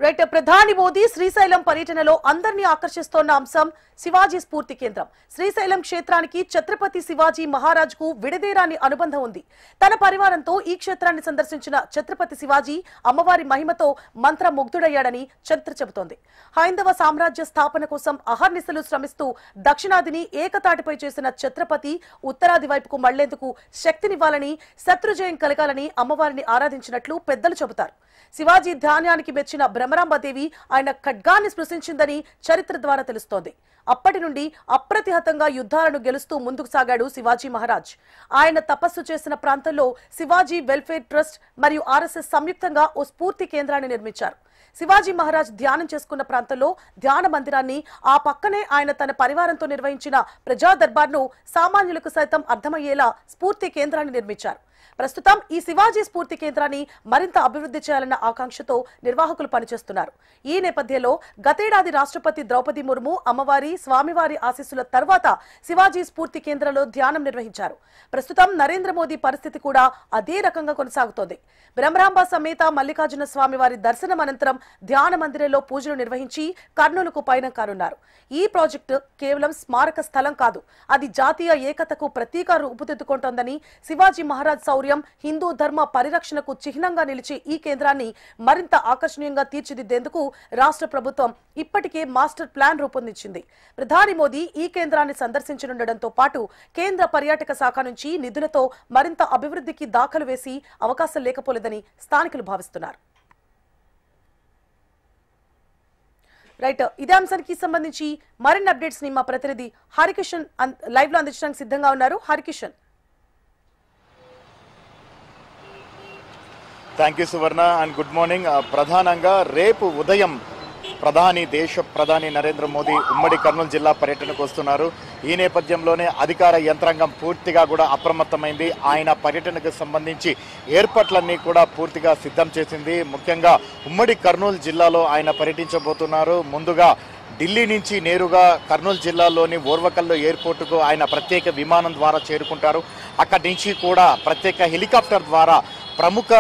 Right ప్రధాని మోదీ శ్రీశైలం పర్యటనలో అందరినీ ఆకర్షిస్తోన్న అంశం శివాజీ స్ఫూర్తి కేంద్రం. శ్రీశైలం క్షేత్రానికి ఛత్రపతి శివాజీ మహారాజ్ కు విడదీరాని అనుబంధం ఉంది. తన పరివారంతో ఈ క్షేత్రాన్ని సందర్శించిన ఛత్రపతి శివాజీ అమ్మవారి మహిమతో మంత్రముగ్ధుడయ్యాడని చరిత్ర చెబుతోంది. హైందవ సామ్రాజ్య స్థాపన కోసం అహర్నిశలు శ్రమిస్తూ దక్షిణాదిని ఏకతాటిపై చేసిన ఛత్రపతి ఉత్తరాది వైపుకు మళ్లేందుకు శక్తినివ్వాలని, శత్రుజయం కలగాలని అమ్మవారిని ఆరాధించినట్లు పెద్దలు చెబుతారు. శివాజీ ధ్యానానికి మెచ్చిన భ్రమరాంబదేవి ఆయన ఖడ్గాన్ని స్పృశించిందని చరిత్ర ద్వారా తెలుస్తోంది. అప్పటి నుండి అప్రతిహతంగా యుద్ధాలను గెలుస్తూ ముందుకు సాగాడు శివాజీ మహారాజ్. ఆయన తపస్సు చేసిన ప్రాంతంలో శివాజీ వెల్ఫేర్ ట్రస్ట్ మరియు ఆర్ఎస్ఎస్ సంయుక్తంగా ఓ స్ఫూర్తి కేంద్రాన్ని నిర్మించారు. శివాజీ మహారాజ్ ధ్యానం చేసుకున్న ప్రాంతంలో ధ్యాన మందిరాన్ని, ఆ పక్కనే ఆయన తన పరివారంతో నిర్వహించిన ప్రజా దర్బార్ను సామాన్యులకు సైతం అర్థమయ్యేలా స్ఫూర్తి కేంద్రాన్ని నిర్మించారు. ప్రస్తుతం ఈ శివాజీ స్ఫూర్తి కేంద్రాన్ని మరింత అభివృద్ధి చేయాలన్న ఆకాంక్షతో నిర్వాహకులు పనిచేస్తున్నారు. ఈ నేపథ్యంలో గతేడాది రాష్ట్రపతి ద్రౌపది ముర్ము అమ్మవారి, స్వామివారి ఆశీస్సుల తర్వాత శివాజీ స్ఫూర్తి కేంద్రంలో ధ్యానం నిర్వహించారు. ప్రస్తుతం నరేంద్ర మోదీ పరిస్థితి కూడా అదే రకంగా కొనసాగుతోంది. భ్రమరాంబ సమేత మల్లికార్జున స్వామివారి దర్శనం అనంతరం ధ్యాన మందిరంలో పూజలు నిర్వహించి కర్నూలుకు పయనం కానున్నారు. ఈ ప్రాజెక్టు కేవలం స్మారక స్థలం కాదు, అది జాతీయ ఏకతకు ప్రతీక రూపుదిద్దుకుంటోందని, శివాజీ మహారాజ్ శౌర్యం, హిందూ ధర్మ పరిరక్షణకు చిహ్నంగా నిలిచే ఈ కేంద్రాన్ని మరింత ఆకర్షణీయంగా తీర్చిదిద్దేందుకు రాష్ట్ర ప్రభుత్వం ఇప్పటికే మాస్టర్ ప్లాన్ రూపొందించింది. ప్రధాని మోదీ ఈ కేంద్రాన్ని సందర్శించనుండటంతో పాటు కేంద్ర పర్యాటక శాఖ నుంచి నిధులతో మరింత అభివృద్ధికి దాఖలు వేసి అవకాశం లేకపోలేదని స్థానికులు భావిస్తున్నారు. రైట్, ఇదే అంశానికి సంబంధించి మరిన్ని అప్డేట్స్ ని మా ప్రతినిధి హరికిషన్ లైవ్ లో అందించడానికి సిద్ధంగా ఉన్నారు. Harikishan. Thank you Suvarna and good morning. ప్రధానంగా రేపు ఉదయం దేశ ప్రధాని నరేంద్ర మోదీ ఉమ్మడి కర్నూలు జిల్లా పర్యటనకు వస్తున్నారు. ఈ నేపథ్యంలోనే అధికార యంత్రాంగం పూర్తిగా కూడా అప్రమత్తమైంది. ఆయన పర్యటనకు సంబంధించి ఏర్పాట్లన్నీ కూడా పూర్తిగా సిద్ధం చేసింది. ముఖ్యంగా ఉమ్మడి కర్నూలు జిల్లాలో ఆయన పర్యటించబోతున్నారు. ముందుగా ఢిల్లీ నుంచి నేరుగా కర్నూలు జిల్లాలోని ఓర్వకల్లు ఎయిర్పోర్టుకు ఆయన ప్రత్యేక విమానం ద్వారా చేరుకుంటారు. అక్కడి నుంచి కూడా ప్రత్యేక హెలికాప్టర్ ద్వారా ప్రముఖ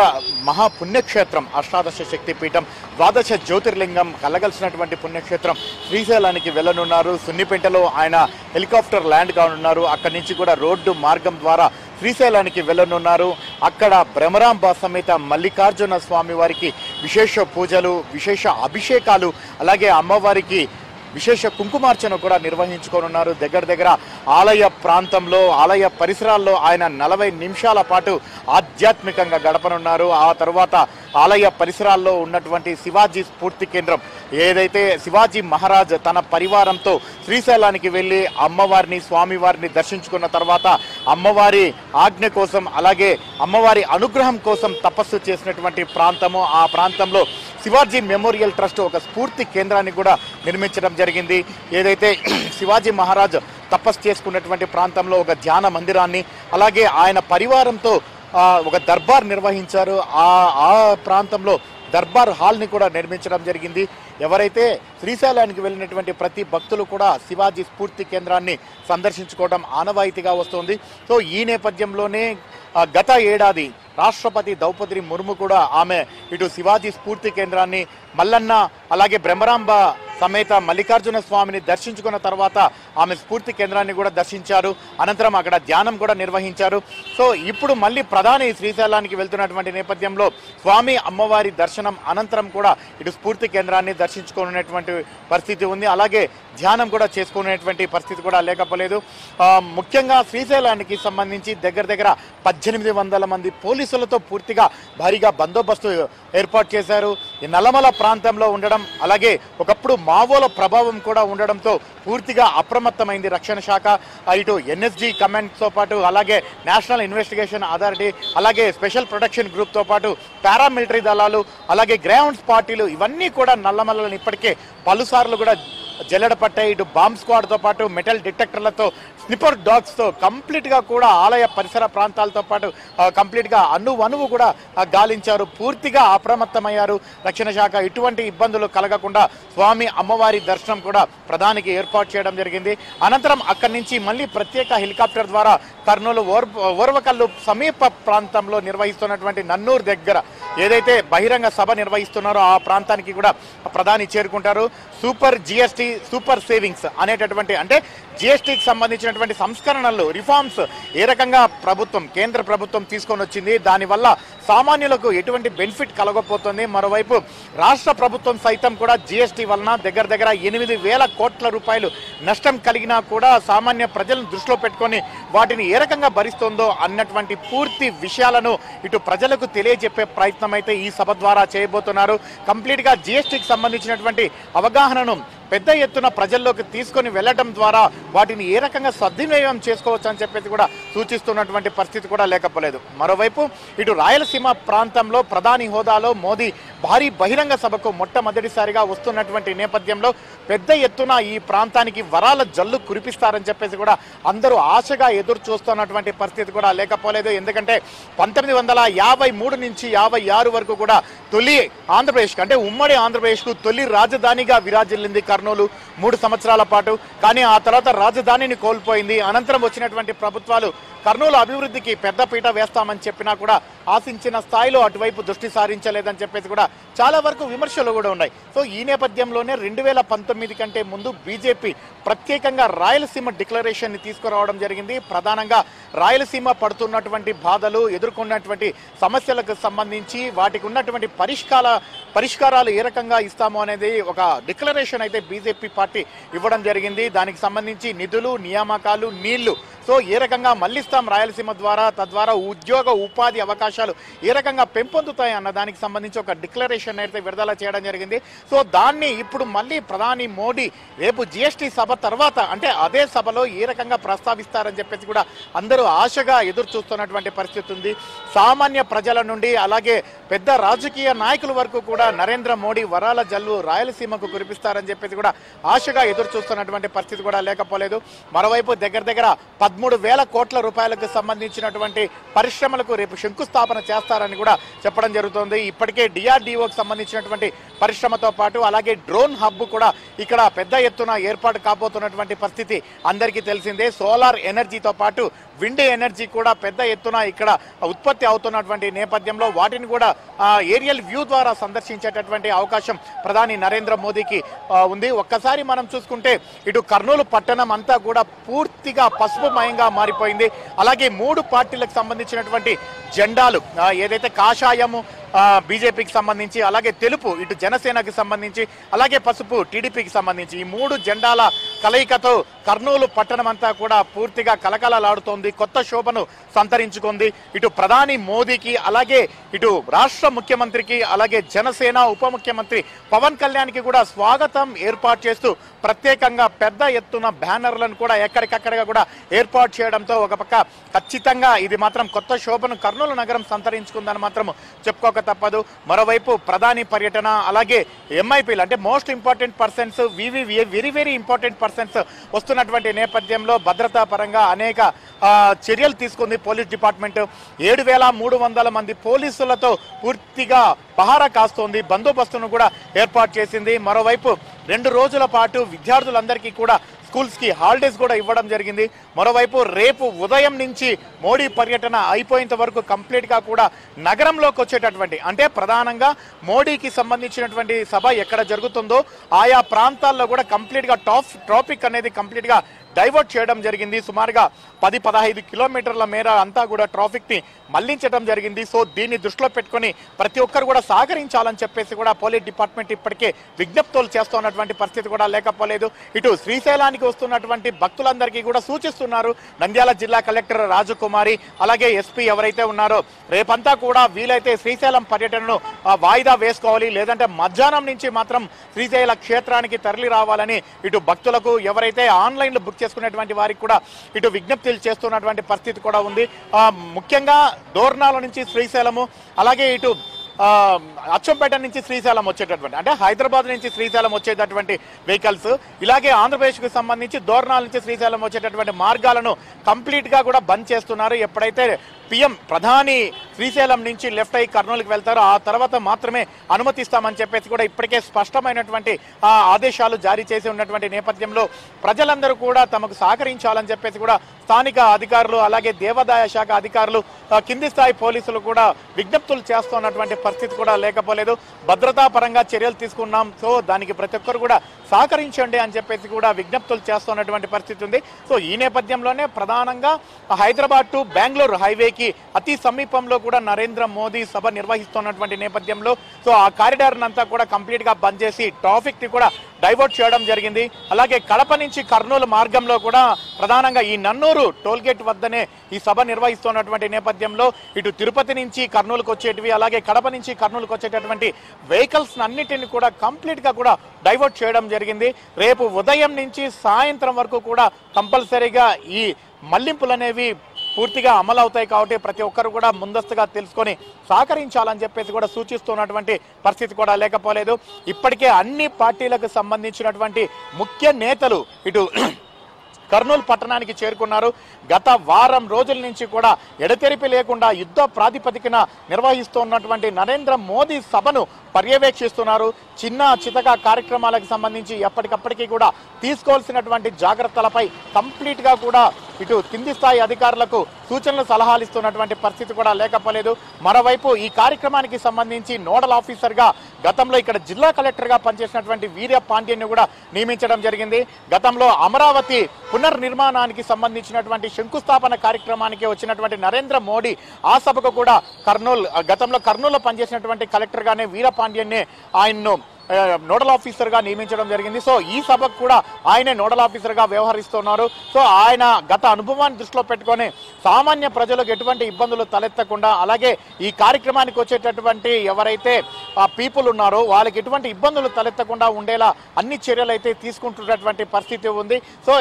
మహాపుణ్యక్షేత్రం అష్టాదశ శక్తిపీఠం, ద్వాదశ జ్యోతిర్లింగం కలగలిసినటువంటి పుణ్యక్షేత్రం శ్రీశైలానికి వెళ్లనున్నారు. సున్నిపేటలో ఆయన హెలికాప్టర్ ల్యాండ్ కానున్నారు. అక్కడి నుంచి కూడా రోడ్డు మార్గం ద్వారా శ్రీశైలానికి వెళ్లనున్నారు. అక్కడ భ్రమరాంబ సమేత మల్లికార్జున స్వామి వారికి విశేష పూజలు, విశేష అభిషేకాలు, అలాగే అమ్మవారికి విశేష కుంకుమార్చన కూడా నిర్వహించుకోనున్నారు. దగ్గర ఆలయ ప్రాంతంలో, ఆలయ పరిసరాల్లో ఆయన 40 నిమిషాల పాటు ఆధ్యాత్మికంగా గడపనున్నారు. ఆ తర్వాత ఆలయ పరిసరాల్లో ఉన్నటువంటి శివాజీ స్ఫూర్తి కేంద్రం, ఏదైతే శివాజీ మహారాజ్ తన పరివారంతో శ్రీశైలానికి వెళ్ళి అమ్మవారిని, స్వామివారిని దర్శించుకున్న తర్వాత అమ్మవారి ఆజ్ఞ కోసం, అలాగే అమ్మవారి అనుగ్రహం కోసం తపస్సు చేసినటువంటి ప్రాంతము, ఆ ప్రాంతంలో శివాజీ మెమోరియల్ ట్రస్ట్ ఒక స్ఫూర్తి కేంద్రాన్ని కూడా నిర్మించడం జరిగింది. ఏదైతే శివాజీ మహారాజ్ తపస్సు చేసుకున్నటువంటి ప్రాంతంలో ఒక ధ్యాన మందిరాన్ని, అలాగే ఆయన పరివారంతో ఒక దర్బార్ నిర్వహించారు. ఆ ప్రాంతంలో దర్బార్ హాల్ని కూడా నిర్మించడం జరిగింది. ఎవరైతే శ్రీశైలానికి వెళ్ళినటువంటి ప్రతి భక్తులు కూడా శివాజీ స్ఫూర్తి కేంద్రాన్ని సందర్శించుకోవడం ఆనవాయితీగా వస్తుంది. సో ఈ నేపథ్యంలోనే గత ఏడాది రాష్ట్రపతి ద్రౌపది ముర్ము కూడా ఆమె ఇటు శివాజీ స్ఫూర్తి కేంద్రాన్ని, మల్లన్న, అలాగే భ్రమరాంబ సమేత మల్లికార్జున స్వామిని దర్శించుకున్న తర్వాత ఆమె స్ఫూర్తి కేంద్రాన్ని కూడా దర్శించారు. అనంతరం అక్కడ ధ్యానం కూడా నిర్వహించారు. సో ఇప్పుడు మళ్ళీ ప్రధాని శ్రీశైలానికి వెళ్తున్నటువంటి నేపథ్యంలో స్వామి అమ్మవారి దర్శనం అనంతరం కూడా ఇటు స్ఫూర్తి కేంద్రాన్ని దర్శించుకునేటువంటి పరిస్థితి ఉంది. అలాగే ధ్యానం కూడా చేసుకునేటువంటి పరిస్థితి కూడా లేకపోలేదు. ముఖ్యంగా శ్రీశైలానికి సంబంధించి దగ్గర 1800 మంది పోలీసులతో పూర్తిగా భారీగా బందోబస్తు ఏర్పాటు చేశారు. ఈ నల్లమల ప్రాంతంలో ఉండడం, అలాగే ఒకప్పుడు మావోల ప్రభావం కూడా ఉండడంతో పూర్తిగా అప్రమత్తమైంది రక్షణ శాఖ. ఇటు ఎన్ఎస్జీ కమాండ్తో పాటు, అలాగే నేషనల్ ఇన్వెస్టిగేషన్ అథారిటీ, అలాగే స్పెషల్ ప్రొటెక్షన్ గ్రూప్తో పాటు పారామిలిటరీ దళాలు, అలాగే గ్రౌండ్స్ పార్టీలు, ఇవన్నీ కూడా నల్లమలని ఇప్పటికే పలుసార్లు కూడా జల్లెడ పట్టే, ఇటు బాంబ్ స్క్వాడ్తో పాటు మెటల్ డిటెక్టర్లతో, స్నిపర్ డాగ్స్తో కంప్లీట్గా కూడా ఆలయ పరిసర ప్రాంతాలతో పాటు కంప్లీట్గా అణువణువు కూడా గాలించారు. పూర్తిగా అప్రమత్తమయ్యారు రక్షణ శాఖ. ఇటువంటి ఇబ్బందులు కలగకుండా స్వామి అమ్మవారి దర్శనం కూడా ప్రధానికి ఏర్పాటు చేయడం జరిగింది. అనంతరం అక్కడి నుంచి మళ్ళీ ప్రత్యేక హెలికాప్టర్ ద్వారా కర్నూలు ఓర్వకల్లు సమీప ప్రాంతంలో నిర్వహిస్తున్నటువంటి నన్నూరు దగ్గర ఏదైతే బహిరంగ సభ నిర్వహిస్తున్నారో ఆ ప్రాంతానికి కూడా ప్రధాని చేరుకుంటారు. సూపర్ జిఎస్టీ, సూపర్ సేవింగ్స్ అనేటటువంటి, అంటే జిఎస్టీకి సంబంధించినటువంటి సంస్కరణలు, రిఫార్మ్స్ ఏ రకంగా కేంద్ర ప్రభుత్వం తీసుకొని వచ్చింది, దానివల్ల సామాన్యులకు ఎటువంటి బెనిఫిట్ కలగకపోతుంది. మరోవైపు రాష్ట్ర ప్రభుత్వం సైతం కూడా జిఎస్టీ వలన దగ్గర 8,000 కోట్ల రూపాయలు నష్టం కలిగినా కూడా సామాన్య ప్రజలను దృష్టిలో పెట్టుకొని వాటిని ఏ రకంగా భరిస్తుందో అన్నటువంటి పూర్తి విషయాలను ఇటు ప్రజలకు తెలియజెప్పే ప్రయత్నం అయితే ఈ సభ ద్వారా చేయబోతున్నారు. కంప్లీట్గా జిఎస్టీకి సంబంధించినటువంటి అవగాహనను పెద్ద ఎత్తున ప్రజల్లోకి తీసుకొని వెళ్లడం ద్వారా వాటిని ఏ రకంగా సద్వినియోగం చేసుకోవచ్చు అని చెప్పేసి కూడా సూచిస్తున్నటువంటి పరిస్థితి కూడా లేకపోలేదు. మరోవైపు ఇటు రాయలసీమ ప్రాంతంలో ప్రధాని హోదాలో మోదీ భారీ బహిరంగ సభకు మొట్టమొదటిసారిగా వస్తున్నటువంటి నేపథ్యంలో పెద్ద ఎత్తున ఈ ప్రాంతానికి వరాల జల్లు కురిపిస్తారని చెప్పేసి కూడా అందరూ ఆశగా ఎదురు చూస్తున్నటువంటి పరిస్థితి కూడా లేకపోలేదు. ఎందుకంటే 1953 నుంచి 56 వరకు కూడా తొలి ఆంధ్రప్రదేశ్కి, అంటే ఉమ్మడి ఆంధ్రప్రదేశ్కు తొలి రాజధానిగా విరాజిల్లింది కర్నూలు 3 సంవత్సరాల పాటు. కానీ ఆ తర్వాత రాజధానిని కోల్పోయింది. అనంతరం వచ్చినటువంటి ప్రభుత్వాలు కర్నూలు అభివృద్ధికి పెద్దపీట వేస్తామని చెప్పినా కూడా ఆశించిన స్థాయిలో అటువైపు దృష్టి సారించలేదని చెప్పేసి కూడా చాలా వరకు విమర్శలు కూడా ఉన్నాయి. సో ఈ నేపథ్యంలోనే 2019 కంటే ముందు బీజేపీ ప్రత్యేకంగా రాయలసీమ డిక్లరేషన్ ని తీసుకురావడం జరిగింది. ప్రధానంగా రాయలసీమ పడుతున్నటువంటి బాధలు, ఎదుర్కొన్నటువంటి సమస్యలకు సంబంధించి వాటికి ఉన్నటువంటి పరిష్కారాలు ఏ రకంగా ఇస్తామో అనేది ఒక డిక్లరేషన్ అయితే బీజేపీ పార్టీ ఇవ్వడం జరిగింది. దానికి సంబంధించి నిధులు, నియామకాలు, నీళ్లు సో ఏ రకంగా మళ్లిస్తాం రాయలసీమ ద్వారా, తద్వారా ఉద్యోగ ఉపాధి అవకాశాలు ఏ రకంగా పెంపొందుతాయి అన్న దానికి సంబంధించి ఒక డిక్లరేషన్ అయితే విడుదల చేయడం జరిగింది. సో దాన్ని ఇప్పుడు మళ్ళీ ప్రధాని మోడీ రేపు జిఎస్టీ సభ తర్వాత, అంటే అదే సభలో ఏ రకంగా ప్రస్తావిస్తారని చెప్పేసి కూడా అందరూ ఆశగా ఎదురు చూస్తున్నటువంటి పరిస్థితి ఉంది. సామాన్య ప్రజల నుండి అలాగే పెద్ద రాజకీయ నాయకుల వరకు కూడా నరేంద్ర మోడీ వరాల జల్లు రాయలసీమకు కురిపిస్తారని చెప్పేసి కూడా ఆశగా ఎదురు చూస్తున్నటువంటి పరిస్థితి కూడా లేకపోలేదు. మరోవైపు దగ్గర 13,000 కోట్ల రూపాయలకు సంబంధించినటువంటి పరిశ్రమలకు రేపు శంకుస్థాపన చేస్తారని కూడా చెప్పడం జరుగుతుంది. ఇప్పటికే డిఆర్డీఓకి సంబంధించినటువంటి పరిశ్రమతో పాటు అలాగే డ్రోన్ హబ్ కూడా ఇక్కడ పెద్ద ఎత్తున ఏర్పాటు కాబోతున్నటువంటి పరిస్థితి అందరికీ తెలిసిందే. సోలార్ ఎనర్జీతో పాటు విండ్ ఎనర్జీ కూడా పెద్ద ఎత్తున ఇక్కడ ఉత్పత్తి అవుతున్నటువంటి నేపథ్యంలో వాటిని కూడా ఏరియల్ వ్యూ ద్వారా సందర్శించేటటువంటి అవకాశం ప్రధాని నరేంద్ర మోదీకి ఉంది. ఒక్కసారి మనం చూసుకుంటే ఇటు కర్నూలు పట్టణం అంతా కూడా పూర్తిగా పసుపుమయంగా మారిపోయింది. అలాగే 3 పార్టీలకు సంబంధించినటువంటి జెండాలు ఏదైతే కాషాయము బీజేపీకి సంబంధించి, అలాగే తెలుపు ఇటు జనసేనకి సంబంధించి, అలాగే పసుపు టీడీపీకి సంబంధించి ఈ 3 జెండాల కలయికతో కర్నూలు పట్టణం అంతా కూడా పూర్తిగా కలకలలాడుతోంది, కొత్త శోభను సంతరించుకుంది. ఇటు ప్రధాని మోదీకి, అలాగే ఇటు రాష్ట్ర ముఖ్యమంత్రికి, అలాగే జనసేన ఉప ముఖ్యమంత్రి పవన్ కళ్యాణ్కి కూడా స్వాగతం ఏర్పాటు చేస్తూ ప్రత్యేకంగా పెద్ద ఎత్తున బ్యానర్లను కూడా ఎక్కడికక్కడగా కూడా ఏర్పాటు చేయడంతో ఒక పక్క ఖచ్చితంగా ఇది మాత్రం కొత్త శోభను కర్నూలు నగరం సంతరించుకుందని మాత్రం చెప్పుకోక తప్పదు. మరోవైపు ప్రధాని పర్యటన, అలాగే ఎంఐపీలు అంటే most important persons, very very important persons వస్తున్నటువంటి నేపథ్యంలో భద్రతా పరంగా అనేక చర్యలు తీసుకుంది పోలీస్ డిపార్ట్మెంట్. 7,300 మంది పోలీసులతో పూర్తిగా పహారా కాస్తోంది, బందోబస్తును కూడా ఏర్పాటు చేసింది. మరోవైపు 2 రోజుల పాటు విద్యార్థులందరికీ కూడా స్కూల్స్ కి హాలిడేస్ కూడా ఇవ్వడం జరిగింది. మరోవైపు రేపు ఉదయం నుంచి మోడీ పర్యటన అయిపోయేంత వరకు కంప్లీట్ గా కూడా నగరంలోకి వచ్చేటటువంటి, అంటే ప్రధానంగా మోడీకి సంబంధించినటువంటి సభ ఎక్కడ జరుగుతుందో ఆయా ప్రాంతాల్లో కూడా కంప్లీట్ గా ట్రాఫిక్ అనేది కంప్లీట్ గా డైవర్ట్ చేయడం జరిగింది. సుమారుగా 10-15 కిలోమీటర్ల మేర అంతా కూడా ట్రాఫిక్ ని మళ్లించడం జరిగింది. సో దీన్ని దృష్టిలో పెట్టుకుని ప్రతి ఒక్కరు కూడా సహకరించాలని చెప్పేసి కూడా పోలీస్ డిపార్ట్మెంట్ ఇప్పటికే విజ్ఞప్తులు చేస్తున్నటువంటి పరిస్థితి కూడా లేకపోలేదు. ఇటు శ్రీశైలానికి వస్తున్నటువంటి భక్తులందరికీ కూడా సూచిస్తున్నారు. నంద్యాల జిల్లా కలెక్టర్ రాజకుమారి అలాగే ఎస్పీ ఎవరైతే ఉన్నారో రేపంతా కూడా వీలైతే శ్రీశైలం పర్యటనను వాయిదా వేసుకోవాలి, లేదంటే మధ్యాహ్నం నుంచి మాత్రం శ్రీశైల క్షేత్రానికి తరలి రావాలని ఇటు భక్తులకు ఎవరైతే ఆన్లైన్లో బుక్ చేసుకునేటువంటి వారికి కూడా ఇటు విజ్ఞప్తులు చేస్తున్నటువంటి పరిస్థితి కూడా ఉంది. ముఖ్యంగా దోర్నాల నుంచి శ్రీశైలము, అలాగే ఇటు అచ్చంపేట నుంచి శ్రీశైలం వచ్చేటటువంటి, అంటే హైదరాబాద్ నుంచి శ్రీశైలం వచ్చేటటువంటి వెహికల్స్, ఇలాగే ఆంధ్రప్రదేశ్కు సంబంధించి దోర్నాల నుంచి శ్రీశైలం వచ్చేటటువంటి మార్గాలను కంప్లీట్ గా కూడా బంద్ చేస్తున్నారు. ఎప్పుడైతే పిఎం ప్రధాని శ్రీశైలం నుంచి లెఫ్ట్ అయ్యి కర్నూలుకి వెళ్తారో ఆ తర్వాత మాత్రమే అనుమతిస్తామని చెప్పేసి కూడా ఇప్పటికే స్పష్టమైనటువంటి ఆదేశాలు జారీ చేసి ఉన్నటువంటి నేపథ్యంలో ప్రజలందరూ కూడా తమకు సహకరించాలని చెప్పేసి కూడా స్థానిక అధికారులు అలాగే దేవాదాయ శాఖ అధికారులు కింది స్థాయి పోలీసులు కూడా విజ్ఞప్తులు చేస్తున్నటువంటి పరిస్థితి కూడా లేకపోలేదు. భద్రతా పరంగా చర్యలు తీసుకున్నాం, సో దానికి ప్రతి ఒక్కరు కూడా సహకరించండి అని చెప్పేసి కూడా విజ్ఞప్తులు చేస్తున్నటువంటి పరిస్థితి ఉంది. సో ఈ నేపథ్యంలోనే ప్రధానంగా హైదరాబాద్ టు బెంగళూరు హైవేకి అతి సమీపంలో కూడా నరేంద్ర మోదీ సభ నిర్వహిస్తున్నటువంటి నేపథ్యంలో సో ఆ కారిడార్ అంతా కూడా కంప్లీట్ గా బంద్ చేసి ట్రాఫిక్ ని కూడా డైవర్ట్ చేయడం జరిగింది. అలాగే కడప నుంచి కర్నూలు మార్గంలో కూడా ప్రధానంగా ఈ నన్నూరు టోల్గేట్ వద్దనే ఈ సభ నిర్వహిస్తున్నటువంటి నేపథ్యంలో ఇటు తిరుపతి నుంచి కర్నూలుకు వచ్చేటివి అలాగే కడప నుంచి కర్నూలుకు వచ్చేటటువంటి వెహికల్స్ అన్నిటిని కూడా కంప్లీట్ గా కూడా డైవర్ట్ చేయడం జరిగింది. రేపు ఉదయం నుంచి సాయంత్రం వరకు కూడా కంపల్సరీగా ఈ మళ్లింపులు అనేవి పూర్తిగా అమలు అవుతాయి. కాబట్టి ప్రతి ఒక్కరు కూడా ముందస్తుగా తెలుసుకొని సహకరించాలని చెప్పేసి కూడా సూచిస్తున్నటువంటి పరిస్థితి కూడా లేకపోలేదు. ఇప్పటికే అన్ని పార్టీలకు సంబంధించినటువంటి ముఖ్య నేతలు ఇటు కర్నూలు పట్టణానికి చేరుకున్నారు. గత వారం రోజుల నుంచి కూడా ఎడతెరిపి లేకుండా యుద్ధ ప్రాతిపదికన నిర్వహిస్తున్నటువంటి నరేంద్ర మోదీ సభను పర్యవేక్షిస్తున్నారు. చిన్న చితక కార్యక్రమాలకు సంబంధించి ఎప్పటికప్పటికీ కూడా తీసుకోవాల్సినటువంటి జాగ్రత్తలపై కంప్లీట్ గా కూడా ఇటు కింది స్థాయి అధికారులకు సూచనలు సలహాలు ఇస్తున్నటువంటి పరిస్థితి కూడా లేకపోలేదు. మరోవైపు ఈ కార్యక్రమానికి సంబంధించి నోడల్ ఆఫీసర్ గా గతంలో ఇక్కడ జిల్లా కలెక్టర్ గా పనిచేసినటువంటి వీర్య పాండ్యన్ని కూడా నియమించడం జరిగింది. గతంలో అమరావతి పునర్నిర్మాణానికి సంబంధించినటువంటి శంకుస్థాపన కార్యక్రమానికి వచ్చినటువంటి నరేంద్ర మోడీ ఆ సభకు కూడా గతంలో కర్నూలులో పనిచేసినటువంటి కలెక్టర్ గానే వీర పాండ్యన్నే ఆయన్ను నోడల్ ఆఫీసర్ గా నియమించడం జరిగింది. సో ఈ సభకు కూడా ఆయనే నోడల్ ఆఫీసర్ గా వ్యవహరిస్తున్నారు. సో ఆయన గత అనుభవాన్ని దృష్టిలో పెట్టుకొని సామాన్య ప్రజలకు ఎటువంటి ఇబ్బందులు తలెత్తకుండా అలాగే ఈ కార్యక్రమానికి వచ్చేటటువంటి ఎవరైతే పీపుల్ ఉన్నారో వాళ్ళకి ఎటువంటి ఇబ్బందులు తలెత్తకుండా ఉండేలా అన్ని చర్యలు అయితే తీసుకుంటున్నటువంటి పరిస్థితి ఉంది. సో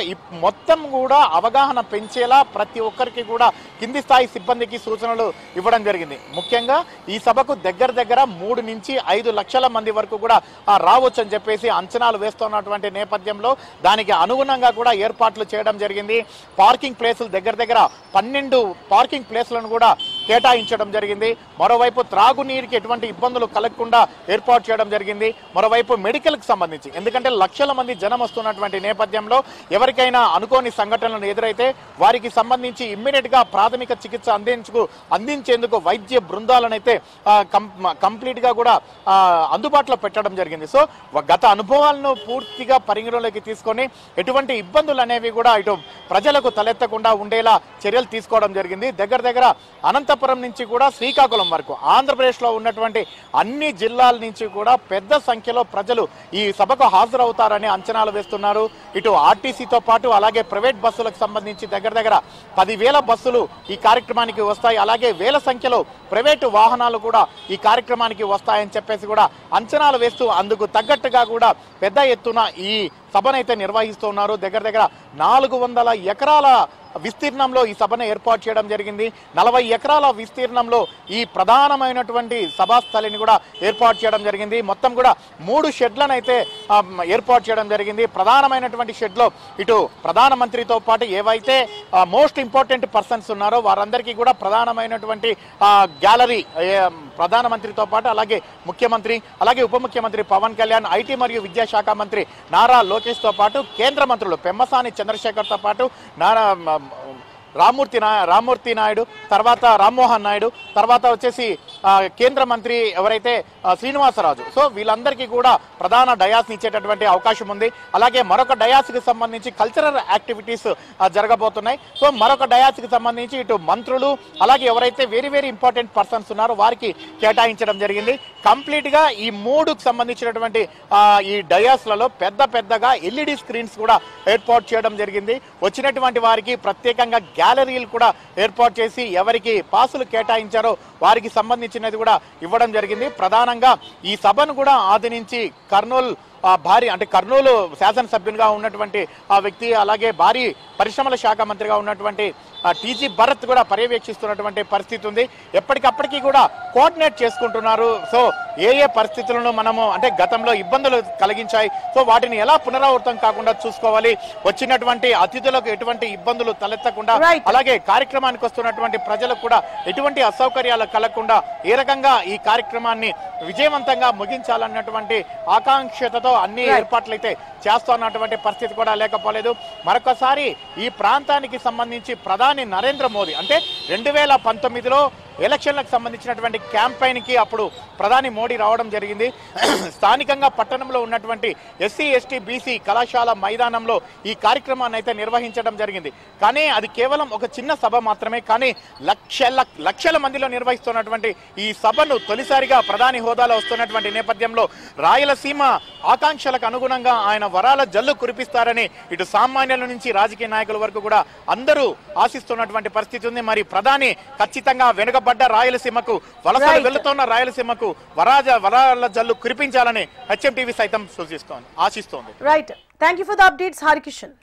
మొత్తం కూడా అవగాహన పెంచేలా ప్రతి ఒక్కరికి కూడా కింది స్థాయి సిబ్బందికి సూచనలు ఇవ్వడం జరిగింది. ముఖ్యంగా ఈ సభకు దగ్గర 3 నుంచి 5 లక్షల మంది వరకు కూడా రావచ్చు అని చెప్పేసి అంచనాలు వేస్తున్నటువంటి నేపథ్యంలో దానికి అనుగుణంగా కూడా ఏర్పాట్లు చేయడం జరిగింది. పార్కింగ్ ప్లేసులు దగ్గర 12 పార్కింగ్ ప్లేసులను కూడా కేటాయించడం జరిగింది. మరోవైపు త్రాగునీరుకి ఎటువంటి ఇబ్బందులు కలగకుండా ఏర్పాటు చేయడం జరిగింది. మరోవైపు మెడికల్కి సంబంధించి ఎందుకంటే లక్షల మంది జనం వస్తున్నటువంటి నేపథ్యంలో ఎవరికైనా అనుకోని సంఘటనలు ఎదురైతే వారికి సంబంధించి ఇమ్మీడియట్ గా ప్రాథమిక చికిత్స అందించేందుకు వైద్య బృందాలను అయితే కంప్లీట్ గా కూడా అందుబాటులో పెట్టడం జరిగింది. సో గత అనుభవాలను పూర్తిగా పరిగణలోకి తీసుకొని ఎటువంటి ఇబ్బందులు అనేవి కూడా ఇటు ప్రజలకు తలెత్తకుండా ఉండేలా చర్యలు తీసుకోవడం జరిగింది. దగ్గర అనంతపురం నుంచి కూడా శ్రీకాకుళం వరకు ఆంధ్రప్రదేశ్ లో ఉన్నటువంటి అన్ని జిల్లాల నుంచి కూడా పెద్ద సంఖ్యలో ప్రజలు ఈ సభకు హాజరవుతారని అంచనాలు వేస్తున్నారు. ఇటు ఆర్టీసీతో పాటు అలాగే ప్రైవేట్ బస్సులకు సంబంధించి దగ్గర 10,000 బస్సులు ఈ కార్యక్రమానికి వస్తాయి. అలాగే వేల సంఖ్యలో ప్రైవేటు వాహనాలు కూడా ఈ కార్యక్రమానికి వస్తాయని చెప్పేసి కూడా అంచనాలు వేస్తూ అందుకు తగ్గట్టుగా కూడా పెద్ద ఎత్తున ఈ సభనైతే నిర్వహిస్తున్నారు. దగ్గర 400 ఎకరాల విస్తీర్ణంలో ఈ సభను ఏర్పాటు చేయడం జరిగింది. 40 ఎకరాల విస్తీర్ణంలో ఈ ప్రధానమైనటువంటి సభాస్థలిని కూడా ఏర్పాటు చేయడం జరిగింది. మొత్తం కూడా 3 షెడ్లను అయితే ఏర్పాటు చేయడం జరిగింది. ప్రధానమైనటువంటి షెడ్లో ఇటు ప్రధానమంత్రితో పాటు ఏవైతే మోస్ట్ ఇంపార్టెంట్ పర్సన్స్ ఉన్నారో వారందరికీ కూడా ప్రధానమైనటువంటి గ్యాలరీ ప్రధానమంత్రితో పాటు అలాగే ముఖ్యమంత్రి అలాగే ఉప ముఖ్యమంత్రి పవన్ కళ్యాణ్, ఐటీ మరియు విద్యాశాఖ మంత్రి నారా లోకేష్ తో పాటు కేంద్ర మంత్రులు పెమ్మసాని చంద్రశేఖర్ తో పాటు రామ్మూర్తి నాయుడు, తర్వాత రామ్మోహన్ నాయుడు, తర్వాత వచ్చేసి కేంద్ర మంత్రి ఎవరైతే శ్రీనివాసరాజు. సో వీళ్ళందరికీ కూడా ప్రధాన డయాస్ ఇచ్చేటటువంటి అవకాశం ఉంది. అలాగే మరొక డయాస్ కి సంబంధించి కల్చరల్ యాక్టివిటీస్ జరగబోతున్నాయి. సో మరొక డయాస్ కి సంబంధించి ఇటు మంత్రులు అలాగే ఎవరైతే వెరీ ఇంపార్టెంట్ పర్సన్స్ ఉన్నారో వారికి కేటాయించడం జరిగింది. కంప్లీట్ గా ఈ 3కు సంబంధించినటువంటి ఈ డయాస్లలో పెద్దగా ఎల్ఈడి స్క్రీన్స్ కూడా ఏర్పాటు చేయడం జరిగింది. వచ్చినటువంటి వారికి ప్రత్యేకంగా గ్యాలరీలు కూడా ఏర్పాటు చేసి ఎవరికి పాసులు కేటాయించారో వారికి సంబంధించినది కూడా ఇవ్వడం జరిగింది. ప్రధానంగా ఈ సభను కూడా ఆదరించి కర్నూలు భారీ అంటే కర్నూలు శాసనసభ్యునిగా ఉన్నటువంటి ఆ వ్యక్తి, అలాగే భారీ పరిశ్రమల శాఖ మంత్రిగా ఉన్నటువంటి టీజీ భరత్ కూడా పర్యవేక్షిస్తున్నటువంటి పరిస్థితి ఉంది. ఎప్పటికప్పటికీ కూడా కోఆర్డినేట్ చేసుకుంటున్నారు. సో ఏ పరిస్థితులను మనము అంటే గతంలో ఇబ్బందులు కలిగించాయి, సో వాటిని ఎలా పునరావృతం కాకుండా చూసుకోవాలి, వచ్చినటువంటి అతిథులకు ఎటువంటి ఇబ్బందులు తలెత్తకుండా, అలాగే కార్యక్రమానికి వస్తున్నటువంటి ప్రజలకు కూడా ఎటువంటి అసౌకర్యాలు కలగకుండా ఏ రకంగా ఈ కార్యక్రమాన్ని విజయవంతంగా ముగించాలన్నటువంటి ఆకాంక్షతో అన్ని ఏర్పాట్లయితే చేస్తున్నటువంటి పరిస్థితి కూడా లేకపోలేదు. మరొకసారి ఈ ప్రాంతానికి సంబంధించి ప్రధాని నరేంద్ర మోదీ అంటే 2019లో ఎలక్షన్లకు సంబంధించినటువంటి క్యాంపెయిన్ కి అప్పుడు ప్రధాని మోడీ రావడం జరిగింది. స్థానికంగా పట్టణంలో ఉన్నటువంటి ఎస్సీ ఎస్టీ బీసీ కళాశాల మైదానంలో ఈ కార్యక్రమాన్ని అయితే నిర్వహించడం జరిగింది. కానీ అది కేవలం ఒక చిన్న సభ మాత్రమే. కానీ లక్షల మందిలో నిర్వహిస్తున్నటువంటి ఈ సభను తొలిసారిగా ప్రధాని హోదాలో వస్తున్నటువంటి నేపథ్యంలో రాయలసీమ ఆకాంక్షలకు అనుగుణంగా ఆయన వరాల జల్లు కురిపిస్తారని ఇటు సామాన్యుల నుంచి రాజకీయ నాయకుల వరకు కూడా అందరూ ఆశిస్తున్నటువంటి పరిస్థితి ఉంది. మరి ప్రధాని ఖచ్చితంగా వెనుకబడ్డ రాయలసీమకు, వలసలు వెళ్తున్న రాయలసీమకు వరాల జల్లు కురిపించాలని హెచ్ఎం టీవీ సైతం ఆశిస్తోంది. Right, thank you for the updates Harikishan.